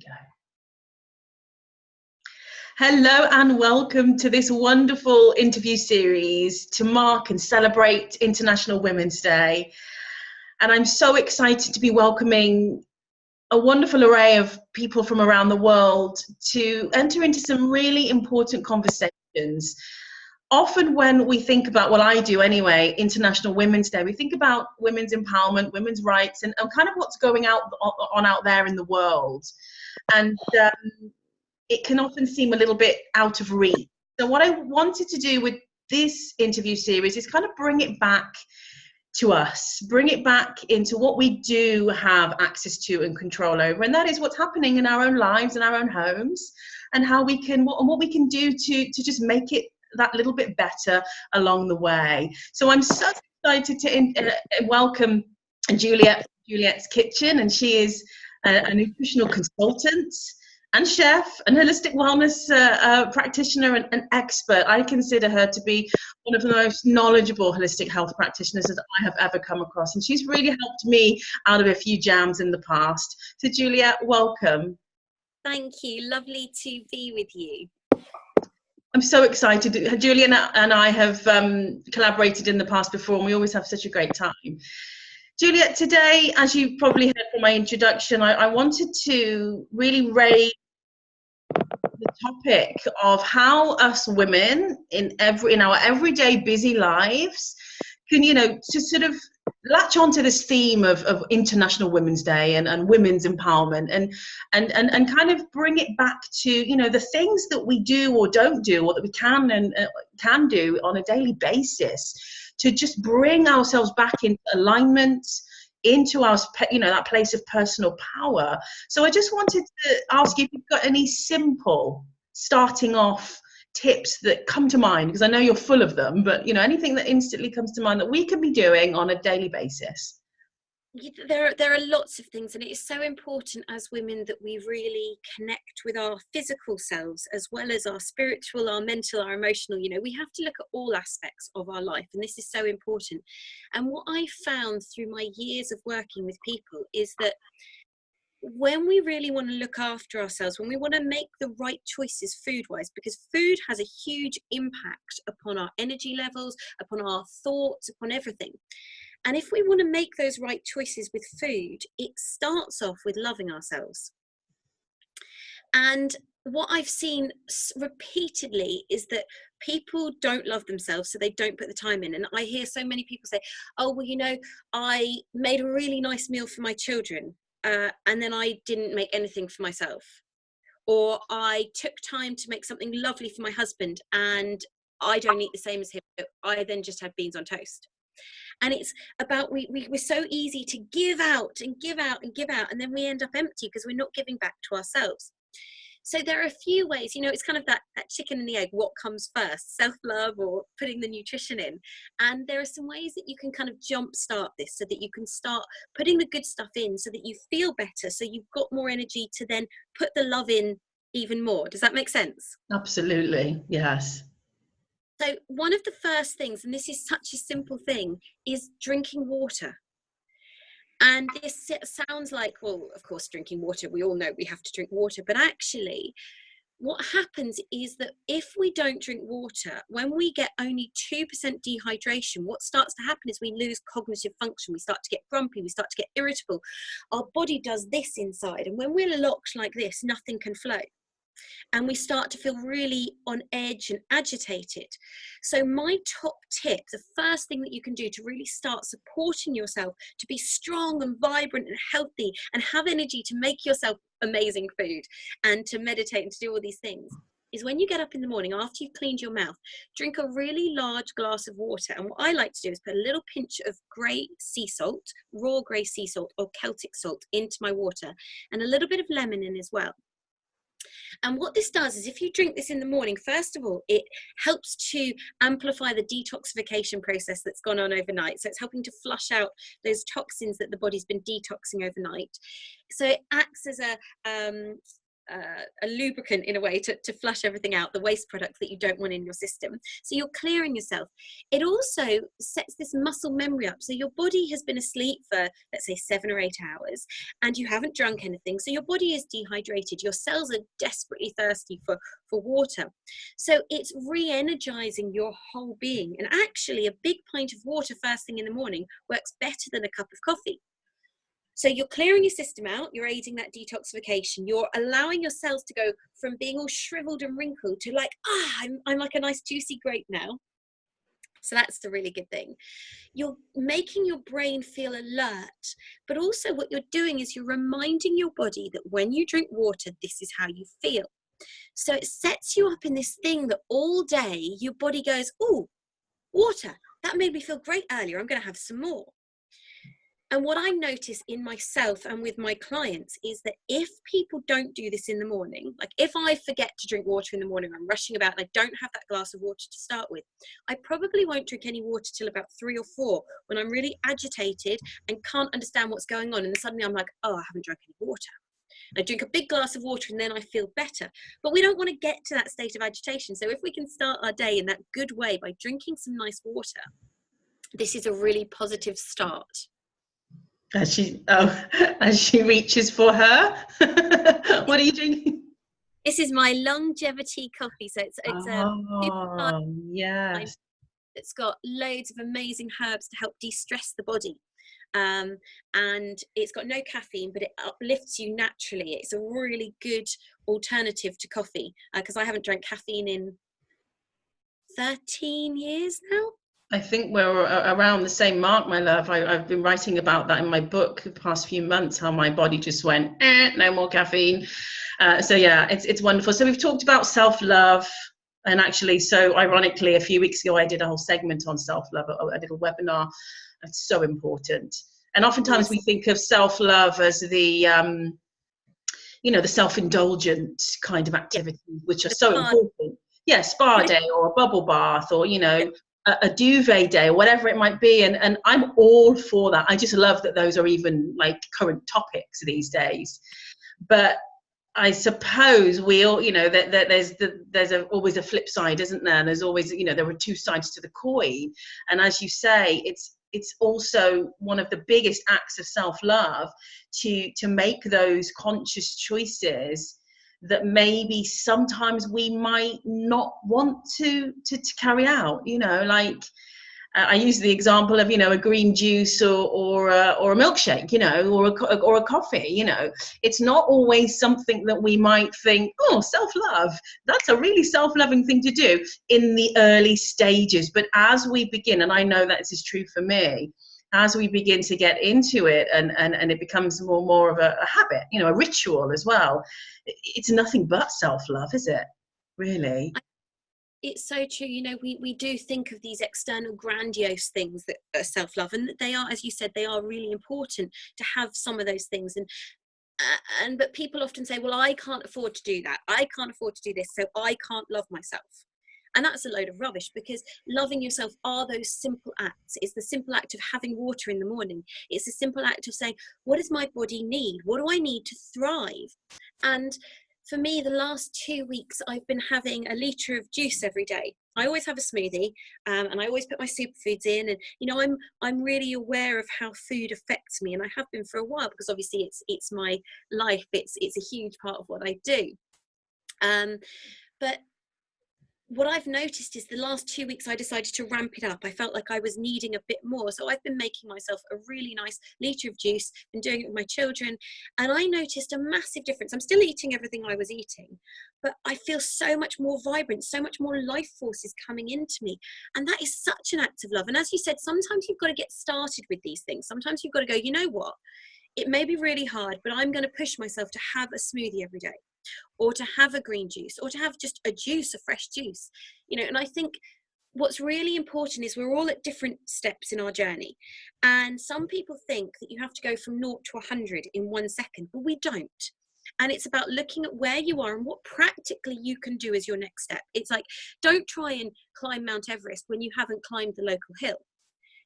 Go. Hello and welcome to this wonderful interview series to mark and celebrate International Women's Day. And I'm so excited to be welcoming a wonderful array of people from around the world to enter into some really important conversations. Often when we think about, well, I do anyway, International Women's Day, we think about women's empowerment, women's rights, and kind of what's going on out there in the world. And it can often seem a little bit out of reach. So what I wanted to do with this interview series is kind of bring it back to us, bring it back into what we do have access to and control over, and that is what's happening in our own lives, in our own homes, and how we can, what we can do to just make it that little bit better along the way. So I'm so excited to welcome Juliette's Kitchen, and she is a nutritional consultant and chef and holistic wellness practitioner and expert. I consider her to be one of the most knowledgeable holistic health practitioners that I have ever come across, and she's really helped me out of a few jams in the past. So Juliette, welcome. Thank you. Lovely to be with you. I'm so excited. Juliette and I have collaborated in the past before, and we always have such a great time. Juliette, today, as you've probably heard from my introduction, I wanted to really raise the topic of how us women in our everyday busy lives can, to sort of latch onto this theme of International Women's Day and women's empowerment and kind of bring it back to, the things that we do or don't do, or that we can do on a daily basis to just bring ourselves back into alignment, into our, that place of personal power. So I just wanted to ask you if you've got any simple starting off tips that come to mind, because I know you're full of them, but anything that instantly comes to mind that we can be doing on a daily basis. There are lots of things, and it is so important as women that we really connect with our physical selves as well as our spiritual, our mental, our emotional. We have to look at all aspects of our life, and this is so important. And what I found through my years of working with people is that when we really want to look after ourselves, when we want to make the right choices food-wise, because food has a huge impact upon our energy levels, upon our thoughts, upon everything. And if we want to make those right choices with food, it starts off with loving ourselves. And what I've seen repeatedly is that people don't love themselves, so they don't put the time in. And I hear so many people say, oh, well, I made a really nice meal for my children, and then I didn't make anything for myself. Or I took time to make something lovely for my husband, and I don't eat the same as him. I then just had beans on toast. And it's about we're so easy to give out and give out and give out, and then we end up empty because we're not giving back to ourselves. So there are a few ways, it's kind of that chicken and the egg, what comes first, self-love or putting the nutrition in. And there are some ways that you can kind of jumpstart this so that you can start putting the good stuff in so that you feel better, so you've got more energy to then put the love in even more. Does that make sense? Absolutely, yes. So one of the first things, and this is such a simple thing, is drinking water. And this sounds like, well, of course, drinking water, we all know we have to drink water. But actually, what happens is that if we don't drink water, when we get only 2% dehydration, what starts to happen is we lose cognitive function. We start to get grumpy. We start to get irritable. Our body does this inside. And when we're locked like this, nothing can flow. And we start to feel really on edge and agitated. So my top tip, the first thing that you can do to really start supporting yourself to be strong and vibrant and healthy and have energy to make yourself amazing food and to meditate and to do all these things, is when you get up in the morning after you've cleaned your mouth, drink a really large glass of water. And what I like to do is put a little pinch of grey sea salt, raw grey sea salt or Celtic salt into my water, and a little bit of lemon in as well. And what this does is, if you drink this in the morning, first of all, it helps to amplify the detoxification process that's gone on overnight. So it's helping to flush out those toxins that the body's been detoxing overnight. So it acts as a lubricant in a way to flush everything out, the waste products that you don't want in your system. So you're clearing yourself. It also sets this muscle memory up. So your body has been asleep for, let's say, 7 or 8 hours, and you haven't drunk anything. So your body is dehydrated. Your cells are desperately thirsty for water. So it's re-energizing your whole being. And actually, a big pint of water first thing in the morning works better than a cup of coffee. So you're clearing your system out, you're aiding that detoxification, you're allowing your cells to go from being all shriveled and wrinkled to like, I'm like a nice juicy grape now. So that's the really good thing. You're making your brain feel alert, but also what you're doing is you're reminding your body that when you drink water, this is how you feel. So it sets you up in this thing that all day your body goes, oh, water, that made me feel great earlier, I'm going to have some more. And what I notice in myself and with my clients is that if people don't do this in the morning, like if I forget to drink water in the morning, I'm rushing about and I don't have that glass of water to start with, I probably won't drink any water till about 3 or 4 when I'm really agitated and can't understand what's going on. And then suddenly I'm like, oh, I haven't drunk any water. I drink a big glass of water and then I feel better. But we don't want to get to that state of agitation. So if we can start our day in that good way by drinking some nice water, this is a really positive start. As she reaches for her. What are you drinking? This is my longevity coffee. So it's yes. It's got loads of amazing herbs to help de-stress the body. And it's got no caffeine, but it uplifts you naturally. It's a really good alternative to coffee because I haven't drank caffeine in 13 years now. I think we're around the same mark, my love. I've been writing about that in my book the past few months, how my body just went, no more caffeine. So yeah, it's wonderful. So we've talked about self-love. And actually, so ironically, a few weeks ago, I did a whole segment on self-love, a little webinar. It's so important. And oftentimes we think of self-love as the, the self-indulgent kind of activities, which are so important. Yeah, spa day or a bubble bath or, a duvet day or whatever it might be. And I'm all for that. I just love that those are even like current topics these days. But I suppose we all, that there's always a flip side, isn't there? And there's always, there are 2 sides to the coin. And as you say, it's also one of the biggest acts of self-love to make those conscious choices that maybe sometimes we might not want to carry out, I use the example of, a green juice or a milkshake, or a coffee, it's not always something that we might think, oh, self-love, that's a really self-loving thing to do in the early stages. But as we begin, and I know that this is true for me, as we begin to get into it and it becomes more of a habit, a ritual as well, it's nothing but self-love, is it? Really? It's so true. We do think of these external grandiose things that are self-love, and they are, as you said, they are really important to have some of those things. But people often say, well, I can't afford to do that. I can't afford to do this, so I can't love myself. And that's a load of rubbish, because loving yourself are those simple acts. It's the simple act of having water in the morning. It's the simple act of saying, what does my body need? What do I need to thrive? And for me, the last 2 weeks, I've been having a litre of juice every day. I always have a smoothie, and I always put my superfoods in. And I'm really aware of how food affects me, and I have been for a while, because obviously it's my life. It's a huge part of what I do. But what I've noticed is the last 2 weeks I decided to ramp it up. I felt like I was needing a bit more. So I've been making myself a really nice litre of juice, been doing it with my children, and I noticed a massive difference. I'm still eating everything I was eating, but I feel so much more vibrant, so much more life force is coming into me. And that is such an act of love. And as you said, sometimes you've got to get started with these things. Sometimes you've got to go, you know what? It may be really hard, but I'm going to push myself to have a smoothie every day, or to have a green juice, or to have just a juice, a fresh juice, and I think what's really important is we're all at different steps in our journey. And some people think that you have to go from 0 to 100 in 1 second, but we don't. And it's about looking at where you are and what practically you can do as your next step. It's like, don't try and climb Mount Everest when you haven't climbed the local hill.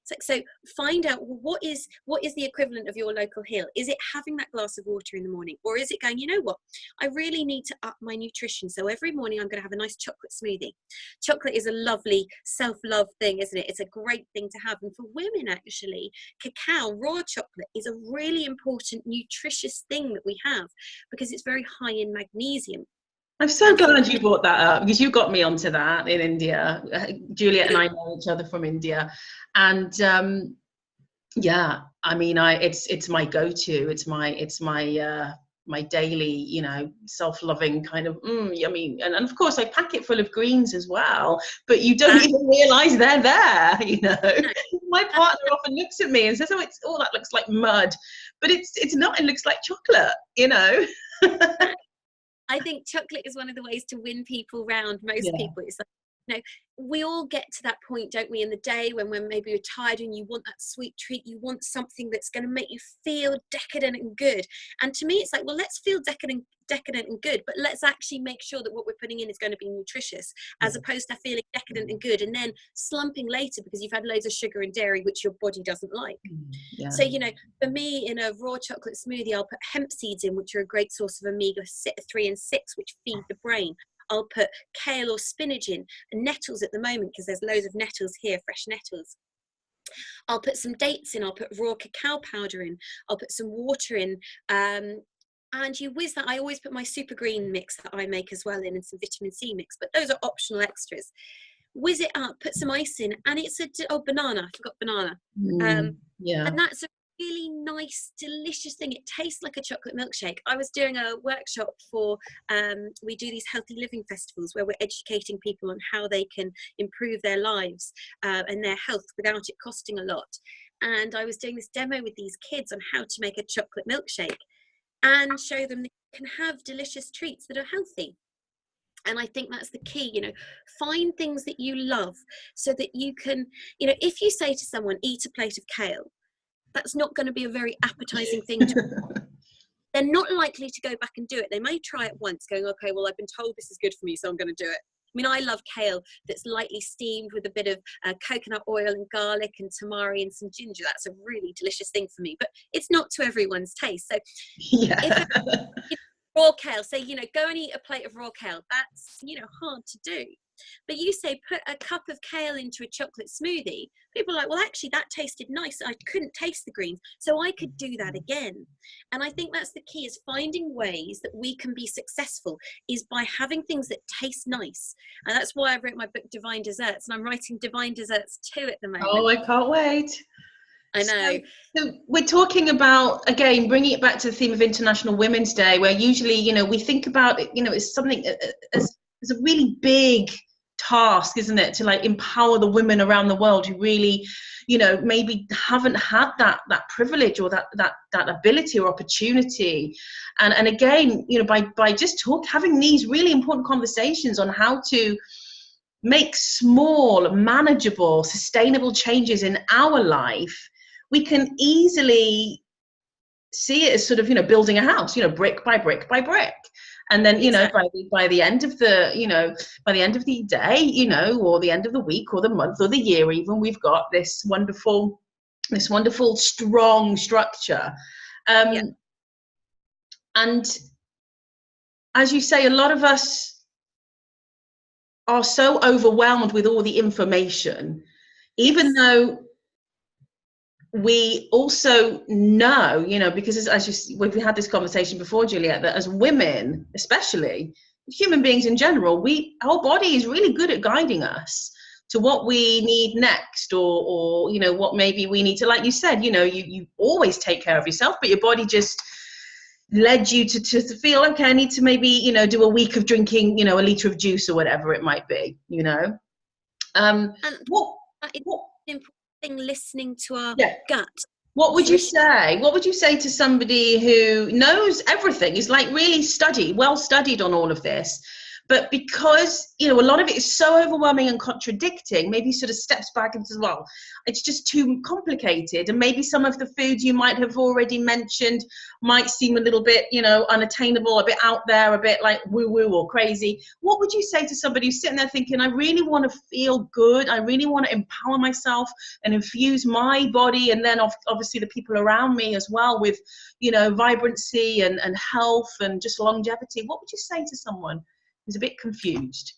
So find out, well, what is the equivalent of your local hill? Is it having that glass of water in the morning? Or is it going, you know what, I really need to up my nutrition. So every morning I'm going to have a nice chocolate smoothie. Chocolate is a lovely self-love thing, isn't it? It's a great thing to have. And for women, actually, cacao, raw chocolate, is a really important nutritious thing that we have because it's very high in magnesium. I'm so glad you brought that up, because you got me onto that in India. Juliette and I know each other from India, and yeah, I mean, it's my go-to. It's my daily, you know, self-loving kind of yummy. And of course, I pack it full of greens as well. But you don't even realise they're there. You know, my partner often looks at me and says, "Oh, that looks like mud," but it's not. It looks like chocolate. You know. I think chocolate is one of the ways to win people round. Most people, it's like, you know, we all get to that point, don't we, in the day when maybe you're tired and you want that sweet treat, you want something that's going to make you feel decadent and good. And to me, it's like, well, let's feel decadent and good, but let's actually make sure that what we're putting in is going to be nutritious, as opposed to feeling decadent and good and then slumping later because you've had loads of sugar and dairy, which your body doesn't like. So, you know, for me, in a raw chocolate smoothie, I'll put hemp seeds in, which are a great source of omega-3 and 6, which feed the brain. I'll put kale or spinach in, and nettles at the moment, because there's loads of nettles here, fresh nettles. I'll put some dates in, I'll put raw cacao powder in, I'll put some water in, and you whiz that. I always put my super green mix that I make as well in, and some vitamin C mix, but those are optional extras. Whiz it up, put some ice in, and it's banana. I forgot banana. And that's a really nice, delicious thing. It tastes like a chocolate milkshake. I was doing a workshop for, we do these healthy living festivals where we're educating people on how they can improve their lives and their health without it costing a lot. And I was doing this demo with these kids on how to make a chocolate milkshake and show them that you can have delicious treats that are healthy. And I think that's the key, you know, find things that you love so that you can, you know, if you say to someone, eat a plate of kale, that's not going to be a very appetizing thing to they're not likely to go back and do it. They may try it once going, okay, well, I've been told this is good for me, so I'm going to do it. I mean, I love kale that's lightly steamed with a bit of coconut oil and garlic and tamari and some ginger. That's a really delicious thing for me, but it's not to everyone's taste. So if raw kale, say, you know, go and eat a plate of raw kale. That's, you know, hard to do. But you say put a cup of kale into a chocolate smoothie. People are like, well, actually, that tasted nice. I couldn't taste the greens, so I could do that again. And I think that's the key, is finding ways that we can be successful is by having things that taste nice. And that's why I wrote my book, Divine Desserts, and I'm writing Divine Desserts 2 at the moment. Oh, I can't wait. I know. So we're talking about, again, bringing it back to the theme of International Women's Day, where usually, you know, we think about it, you know, it's something as a really big task, isn't it, to like empower the women around the world who really, you know, maybe haven't had that privilege or that ability or opportunity. And again, you know, by just having these really important conversations on how to make small, manageable, sustainable changes in our life, we can easily see it as sort of, you know, building a house, you know, brick by brick by brick. And then, you know, by the end of the, you know, by the end of the day, you know, or the end of the week or the month or the year even, we've got this wonderful strong structure. And as you say, a lot of us are so overwhelmed with all the information, even though we also know, you know, because we've had this conversation before, Juliette, that as women, especially human beings in general, our body is really good at guiding us to what we need next, or you know, what maybe we need to, like you said, you know, you always take care of yourself, but your body just led you to feel, okay, I need to maybe, you know, do a week of drinking, you know, a litre of juice or whatever it might be, you know. And what important thing, listening to our gut. What would you say? What would you say to somebody who knows everything, is like really well studied on all of this, But because, you know, a lot of it is so overwhelming and contradicting, maybe sort of steps back and says, well, it's just too complicated. And maybe some of the foods you might have already mentioned might seem a little bit, you know, unattainable, a bit out there, a bit like woo-woo or crazy. What would you say to somebody who's sitting there thinking, I really want to feel good, I really want to empower myself and infuse my body, and then obviously the people around me as well, with, you know, vibrancy and health and just longevity? What would you say to someone who's a bit confused?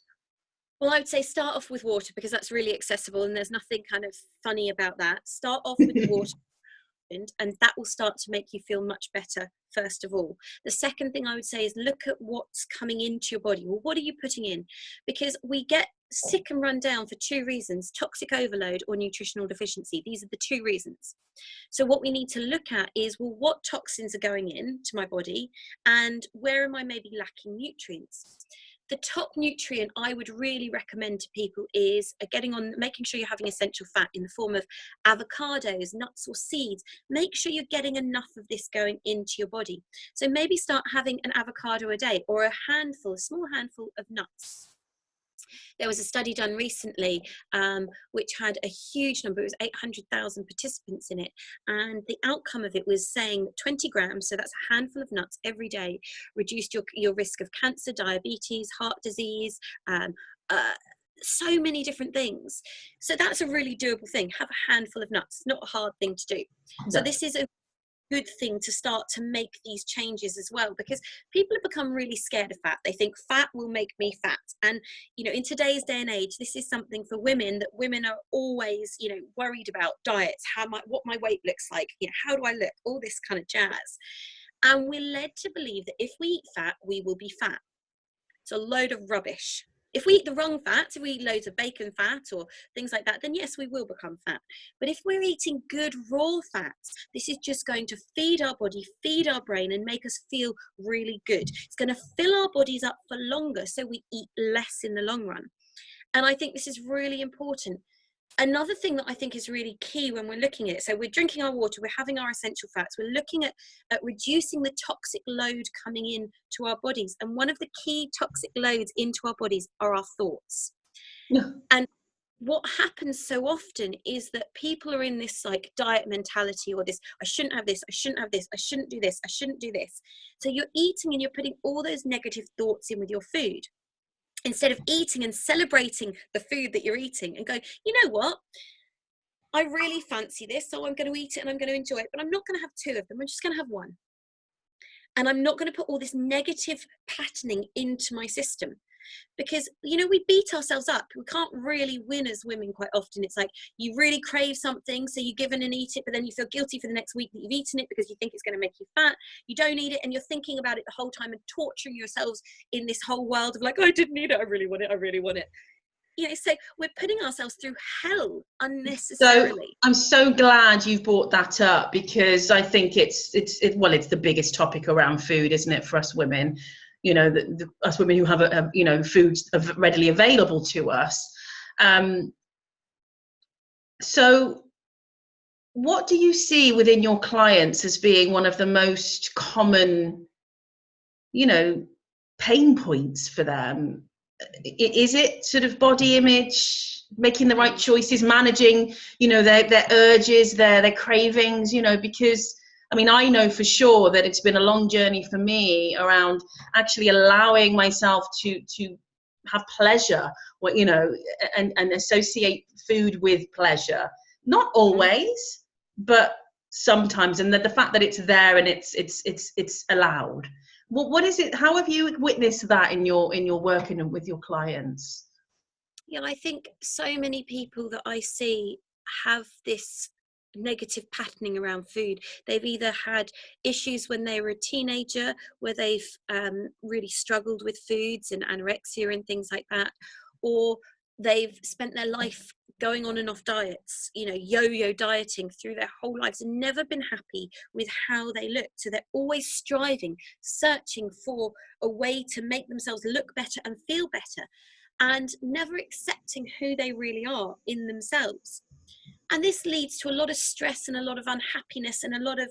Well, I would say start off with water, because that's really accessible and there's nothing kind of funny about that. Start off with the water, and that will start to make you feel much better, first of all. The second thing I would say is look at what's coming into your body. Well, what are you putting in? Because we get sick and run down for two reasons: toxic overload or nutritional deficiency. These are the two reasons. So what we need to look at is, well, what toxins are going into my body, and where am I maybe lacking nutrients? The top nutrient I would really recommend to people is making sure you're having essential fat in the form of avocados, nuts or seeds. Make sure you're getting enough of this going into your body. So maybe start having an avocado a day, or a small handful of nuts. There was a study done recently which had a huge number, it was 800,000 participants in it, and the outcome of it was saying 20 grams, so that's a handful of nuts every day, reduced your risk of cancer, diabetes, heart disease, so many different things. So that's a really doable thing. Have a handful of nuts. It's not a hard thing to do. So this is a good thing to start to make these changes as well, because people have become really scared of fat. They think fat will make me fat, and you know, in today's day and age, this is something for women that women are always, you know, worried about: diets, what my weight looks like, you know, how do I look, all this kind of jazz. And we're led to believe that if we eat fat, we will be fat. It's a load of rubbish. If we eat the wrong fats, if we eat loads of bacon fat or things like that, then yes, we will become fat. But if we're eating good raw fats, this is just going to feed our body, feed our brain, and make us feel really good. It's going to fill our bodies up for longer, so we eat less in the long run. And I think this is really important. Another thing that I think is really key when we're looking at it, so we're drinking our water, we're having our essential fats, we're looking at reducing the toxic load coming in to our bodies. And one of the key toxic loads into our bodies are our thoughts. Yeah. And what happens so often is that people are in this like diet mentality, or this, I shouldn't have this, I shouldn't have this, I shouldn't do this, I shouldn't do this. So you're eating and you're putting all those negative thoughts in with your food, instead of eating and celebrating the food that you're eating and going, you know what, I really fancy this, so I'm going to eat it and I'm going to enjoy it, but I'm not going to have two of them, I'm just going to have one. And I'm not going to put all this negative patterning into my system. Because, you know, we beat ourselves up. We can't really win as women quite often. It's like you really crave something, so you give in and eat it, but then you feel guilty for the next week that you've eaten it because you think it's going to make you fat. You don't eat it and you're thinking about it the whole time and torturing yourselves in this whole world of like, oh, I didn't eat it, I really want it, I really want it. You know, so we're putting ourselves through hell unnecessarily. So I'm so glad you've brought that up, because I think it's the biggest topic around food, isn't it, for us women? You know, us women who have you know, foods readily available to us. So what do you see within your clients as being one of the most common, you know, pain points for them? Is it sort of body image, making the right choices, managing, you know, their urges, their cravings, you know? Because I mean, I know for sure that it's been a long journey for me around actually allowing myself to have pleasure, you know, and associate food with pleasure. Not always, but sometimes. And the fact that it's there and it's allowed. What is it? How have you witnessed that in your working with your clients? Yeah, I think so many people that I see have this negative patterning around food. They've either had issues when they were a teenager where they've really struggled with foods and anorexia and things like that, or they've spent their life going on and off diets, you know, yo-yo dieting through their whole lives and never been happy with how they look. So they're always striving, searching for a way to make themselves look better and feel better, and never accepting who they really are in themselves. And this leads to a lot of stress and a lot of unhappiness and a lot of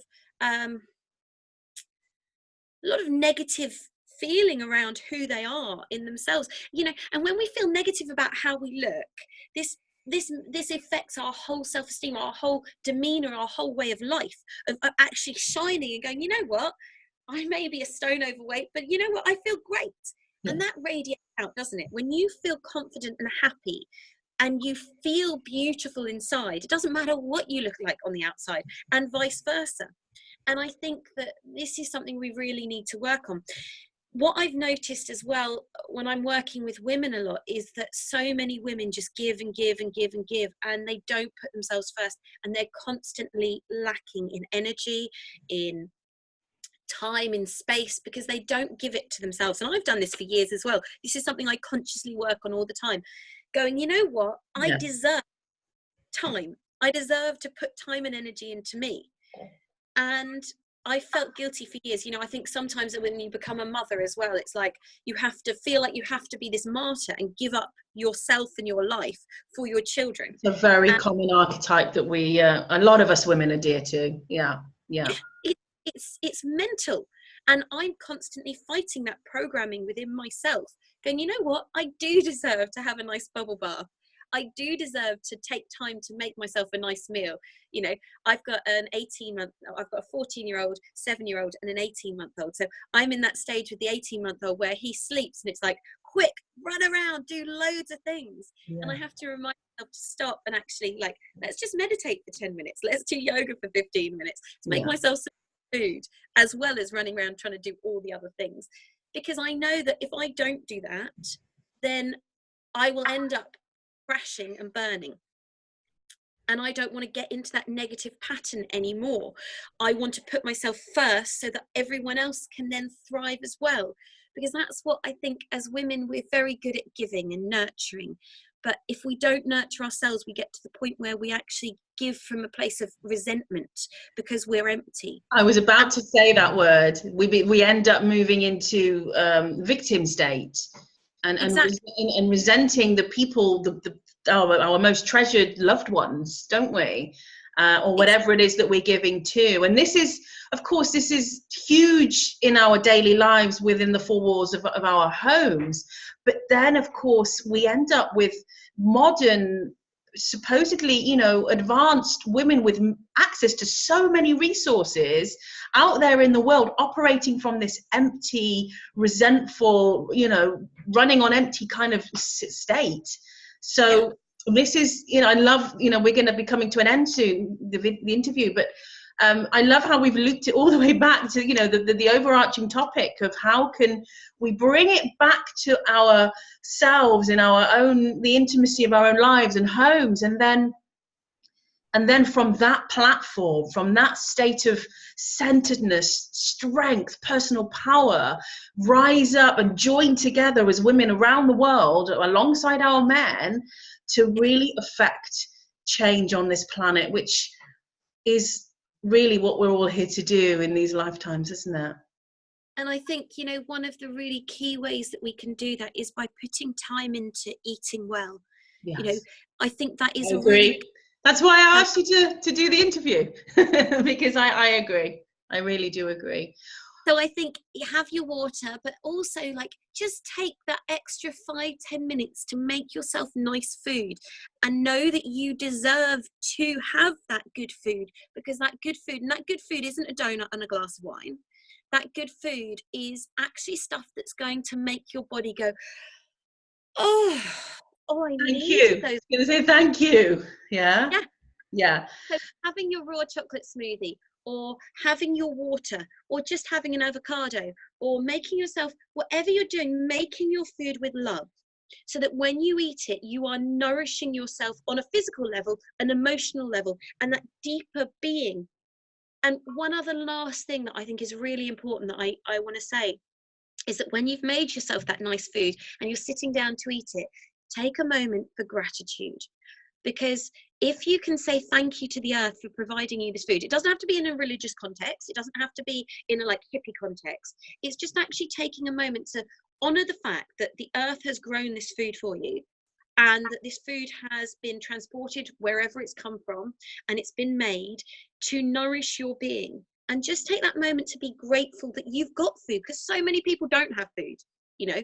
negative feeling around who they are in themselves, you know. And when we feel negative about how we look, this affects our whole self-esteem, our whole demeanor, our whole way of life, of actually shining and going, you know what, I may be a stone overweight, but you know what, I feel great. Yeah. And that radiates out, doesn't it? When you feel confident and happy and you feel beautiful inside, it doesn't matter what you look like on the outside, and vice versa. And I think that this is something we really need to work on. What I've noticed as well when I'm working with women a lot is that so many women just give and give and give and give, and they don't put themselves first, and they're constantly lacking in energy, in time, in space, because they don't give it to themselves. And I've done this for years as well. This is something I consciously work on all the time, going, you know what, I deserve time. I deserve to put time and energy into me. And I felt guilty for years. You know, I think sometimes when you become a mother as well, it's like you have to feel like you have to be this martyr and give up yourself and your life for your children. It's a very common archetype that we, a lot of us women adhere to. Yeah. It's mental. And I'm constantly fighting that programming within myself, going, you know what, I do deserve to have a nice bubble bath. I do deserve to take time to make myself a nice meal. You know, I've got a 14-year-old, 7-year-old, and an 18-month-old. So I'm in that stage with the 18-month-old where he sleeps and it's like, quick, run around, do loads of things. Yeah. And I have to remind myself to stop and actually, like, let's just meditate for 10 minutes. Let's do yoga for 15 minutes to make myself some food, as well as running around trying to do all the other things. Because I know that if I don't do that, then I will end up crashing and burning. And I don't want to get into that negative pattern anymore. I want to put myself first so that everyone else can then thrive as well. Because that's what I think as women, we're very good at giving and nurturing. But if we don't nurture ourselves, we get to the point where we actually give from a place of resentment because we're empty. I was about to say that word. We end up moving into victim state. Exactly. And resenting the people, our most treasured loved ones, don't we? Or whatever it is that we're giving to. And this is, of course, this is huge in our daily lives within the four walls of our homes. But then, of course, we end up with modern, supposedly, you know, advanced women with access to so many resources out there in the world, operating from this empty, resentful, you know, running on empty kind of state. So this is, you know, I love, you know, we're going to be coming to an end soon, the interview, but I love how we've looped it all the way back to, you know, the overarching topic of how can we bring it back to ourselves in our own, the intimacy of our own lives and homes, and then from that platform, from that state of centeredness, strength, personal power, rise up and join together as women around the world alongside our men to really affect change on this planet, which is really what we're all here to do in these lifetimes, isn't it? And I think, you know, one of the really key ways that we can do that is by putting time into eating well. Yes. You know, I think that is that's why I asked you to do the interview, because I agree. I really do agree. So I think you have your water, but also like just take that extra 5-10 minutes to make yourself nice food and know that you deserve to have that good food, because that good food isn't a donut and a glass of wine. That good food is actually stuff that's going to make your body go, I need those. I was going to say thank you. Yeah. So having your raw chocolate smoothie, or having your water, or just having an avocado, or making yourself, whatever you're doing, making your food with love, so that when you eat it, you are nourishing yourself on a physical level, an emotional level, and that deeper being. And one other last thing that I think is really important that I want to say is that when you've made yourself that nice food and you're sitting down to eat it, take a moment for gratitude. Because if you can say thank you to the earth for providing you this food, it doesn't have to be in a religious context. It doesn't have to be in a like hippie context. It's just actually taking a moment to honor the fact that the earth has grown this food for you, and that this food has been transported wherever it's come from, and it's been made to nourish your being. and just take that moment to be grateful that you've got food, because so many people don't have food, you know.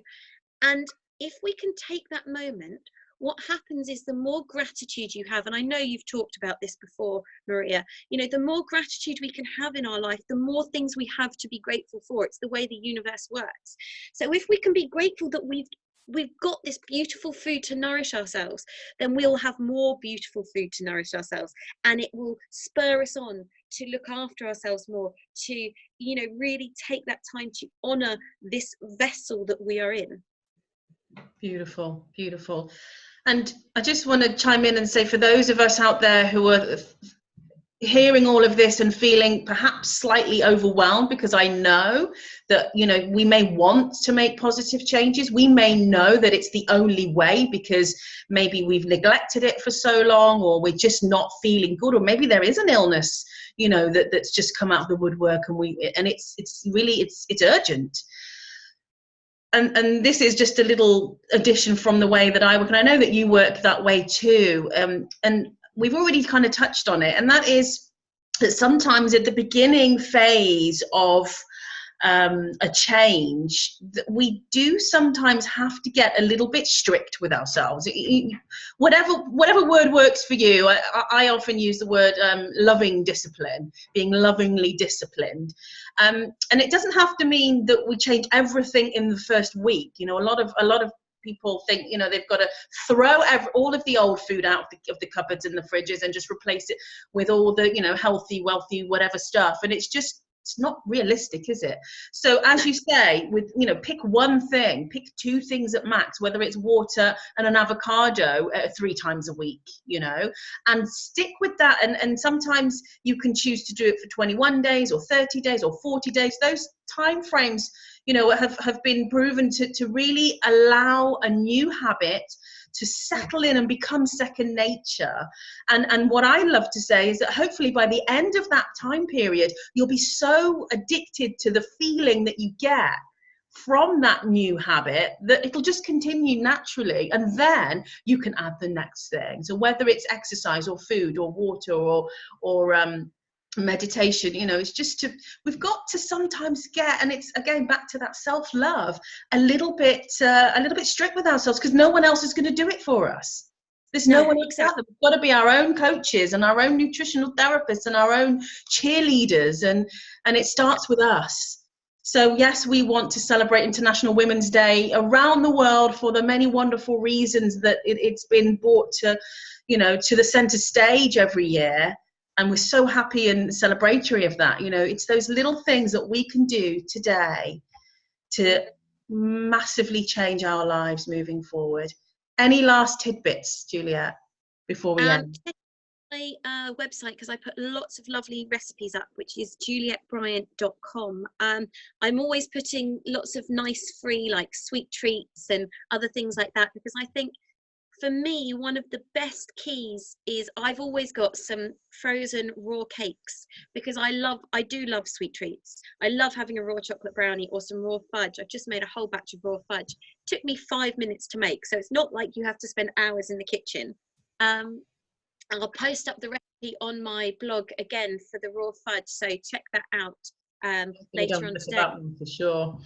And if we can take that moment, what happens is the more gratitude you have, and I know you've talked about this before, Maria, you know, the more gratitude we can have in our life, the more things we have to be grateful for. It's the way the universe works. So if we can be grateful that we've got this beautiful food to nourish ourselves, then we'll have more beautiful food to nourish ourselves, and it will spur us on to look after ourselves more, to, you know, really take that time to honor this vessel that we are in. Beautiful, beautiful. And I just want to chime in and say, for those of us out there who are hearing all of this and feeling perhaps slightly overwhelmed, because I know that, you know, we may want to make positive changes. We may know that it's the only way because maybe we've neglected it for so long, or we're just not feeling good, or maybe there is an illness, you know, that's just come out of the woodwork, and it's urgent. And this is just a little addition from the way that I work, and I know that you work that way too. And we've already kind of touched on it, and that is that sometimes at the beginning phase of a change, that we do sometimes have to get a little bit strict with ourselves. Whatever word works for you. I often use the word loving discipline, being lovingly disciplined. And it doesn't have to mean that we change everything in the first week. You know, a lot of people think, you know, they've got to throw all of the old food out of the cupboards and the fridges and just replace it with all the, you know, healthy, wealthy, whatever stuff. And it's not realistic, is it? So as you say, with, you know, pick one thing, pick two things at max, whether it's water and an avocado 3 times a week, you know, and stick with that. And sometimes you can choose to do it for 21 days or 30 days or 40 days. Those time frames, you know, have been proven to really allow a new habit to settle in and become second nature. And what I love to say is that hopefully by the end of that time period, you'll be so addicted to the feeling that you get from that new habit that it'll just continue naturally, and then you can add the next thing. So whether it's exercise or food or water or meditation, you know, it's just we've got to sometimes get, and it's again back to that self-love, a little bit strict with ourselves, because no one else is going to do it for us. There's no one else out there. We've got to be our own coaches and our own nutritional therapists and our own cheerleaders, and it starts with us. So yes, we want to celebrate International Women's Day around the world for the many wonderful reasons that it's been brought to, you know, to the center stage every year. And we're so happy and celebratory of that. You know, it's those little things that we can do today to massively change our lives moving forward. Any last tidbits, Juliette, before we end? My website, because I put lots of lovely recipes up, which is julietbryant.com. I'm always putting lots of nice free, like sweet treats and other things like that, because I think for me, one of the best keys is I've always got some frozen raw cakes, because I do love sweet treats. I love having a raw chocolate brownie or some raw fudge. I've just made a whole batch of raw fudge. It took me 5 minutes to make, so it's not like you have to spend hours in the kitchen. I'll post up the recipe on my blog again for the raw fudge, so check that out later on today. For sure.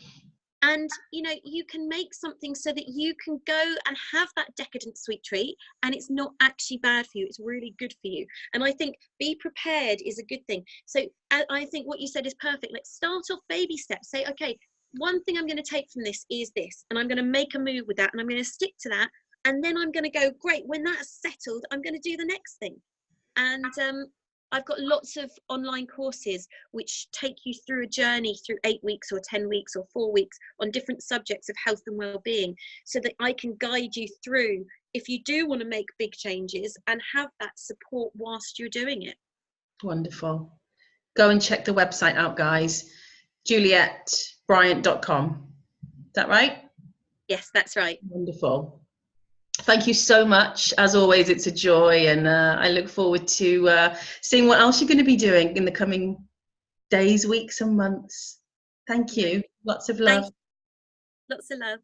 And, you know, you can make something so that you can go and have that decadent sweet treat, and it's not actually bad for you. It's really good for you. And I think be prepared is a good thing. So I think what you said is perfect. Let's start off baby steps. Say, okay, one thing I'm going to take from this is this, and I'm going to make a move with that, and I'm going to stick to that. And then I'm going to go, great, when that's settled, I'm going to do the next thing. And I've got lots of online courses which take you through a journey through 8 weeks or 10 weeks or 4 weeks on different subjects of health and well-being, so that I can guide you through if you do want to make big changes and have that support whilst you're doing it. Wonderful. Go and check the website out, guys. JulietteBryant.com. Is that right? Yes, that's right. Wonderful. Thank you so much. As always, it's a joy, and I look forward to seeing what else you're going to be doing in the coming days, weeks, and months. Thank you. Lots of love. Lots of love.